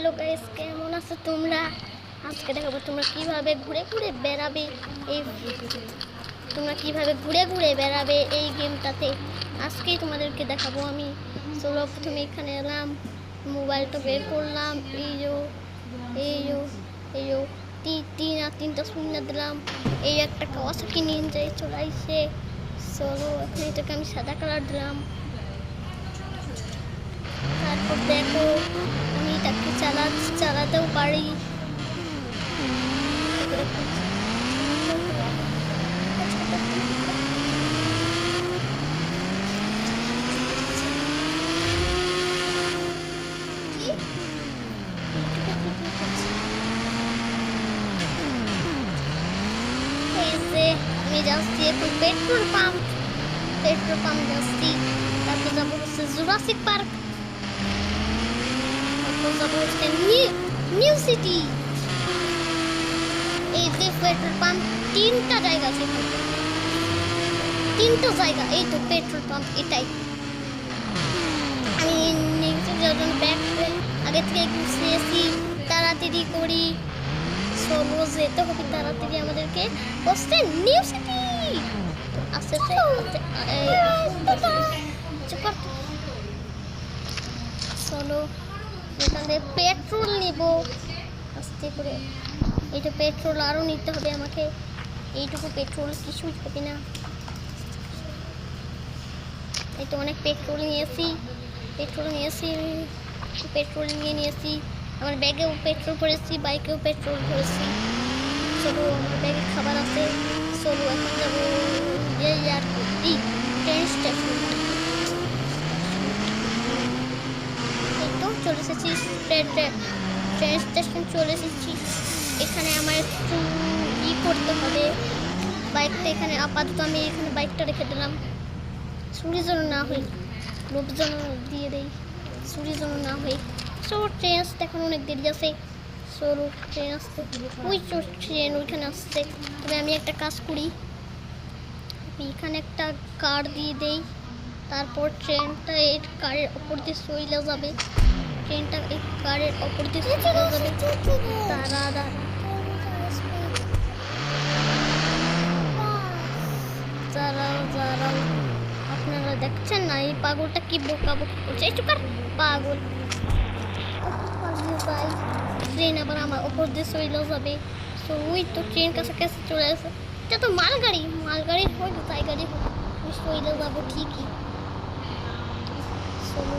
Hello guys, কেমন আছো তোমরা? আজকে দেখাবো তোমরা কিভাবে ঘুরে ঘুরে বেড়াবে এই গেমটাতে। আজকেই তোমাদেরকে দেখাবো আমি। চলো প্রথমে এখানে এলাম, মোবাইলটা বের করলাম, এই তিনটা শূন্য দিলাম, এই একটা কাওয়াসাকি নিনজা চলে আসছে। চলো এখন এটাকে আমি সাদা কালার দিলাম। তারপর দেখো আমি এটাকে চালাতেও পারি। আমি যাচ্ছি এখন পেট্রোল পাম্প যাচ্ছি। তারপর যাবো হচ্ছে জুরাসিক পার্ক, তারপর যাবো হচ্ছে নিউ সিটি। এই যে পেট্রোল পাম্প তিনটা জায়গা আছে, এই তো পেট্রোল পাম্প এটাই। আমি যাওয়ার জন্য ব্যাগ আগে থেকে গুছিয়েছি, তাড়াতাড়ি করি। চলো যেতে হবে তাড়াতাড়ি আমাদেরকে বসতে নিউ সিটি। আস্তে আস্তে চলো এখানে পেট্রোল নিব আস্তে করে। এইটা পেট্রোল আরও নিতে হবে আমাকে, এইটুকু পেট্রোল কিছুই হবে না। এই তো অনেক পেট্রোল নিয়েছি, পেট্রোল নিয়েছি। আমার ব্যাগেও পেট্রোল ভরেছি, বাইকেও পেট্রোল ভরেছি। চলো আমার ব্যাগে খাবার আছে। চলো এখন যাবো ট্রেন স্টেশন। এই তো চলে এসেছি, ট্রেন স্টেশন চলে এসেছি। এখানে আমার একটু করতে হবে, বাইকটা এখানে আপাতত আমি এখানে বাইকটা রেখে দিলাম, চুরি যেন না হই, লোভ যেন দিয়ে দেই, চুরি যেন না হই। সো ট্রেন আসতে এখন অনেক দেরি আছে। চলো ট্রেন আসতে, ট্রেন ওইখানে আসছে। তবে আমি একটা কাজ করি, এখানে একটা কার দিয়ে দেই, তারপর ট্রেনটা এই কারের ওপর দিয়ে চলে যাবে। ট্রেনটা এই কারের ওপর দিয়ে চলে যাবে। দাঁড়া দাঁড়াও, আপনারা দেখছেন না এই পাগলটা কি বকাবকি করছে? এই চুকার পাগল। ট্রেন আবার আমার ওপর দিয়ে চলে যাবে। তো ওই তো ট্রেন কাছাকাছি চলে আসে। এটা তো মালগাড়ি হোক, তাই গাড়ি হোক, আমি চলে যাবো ঠিকই। চলো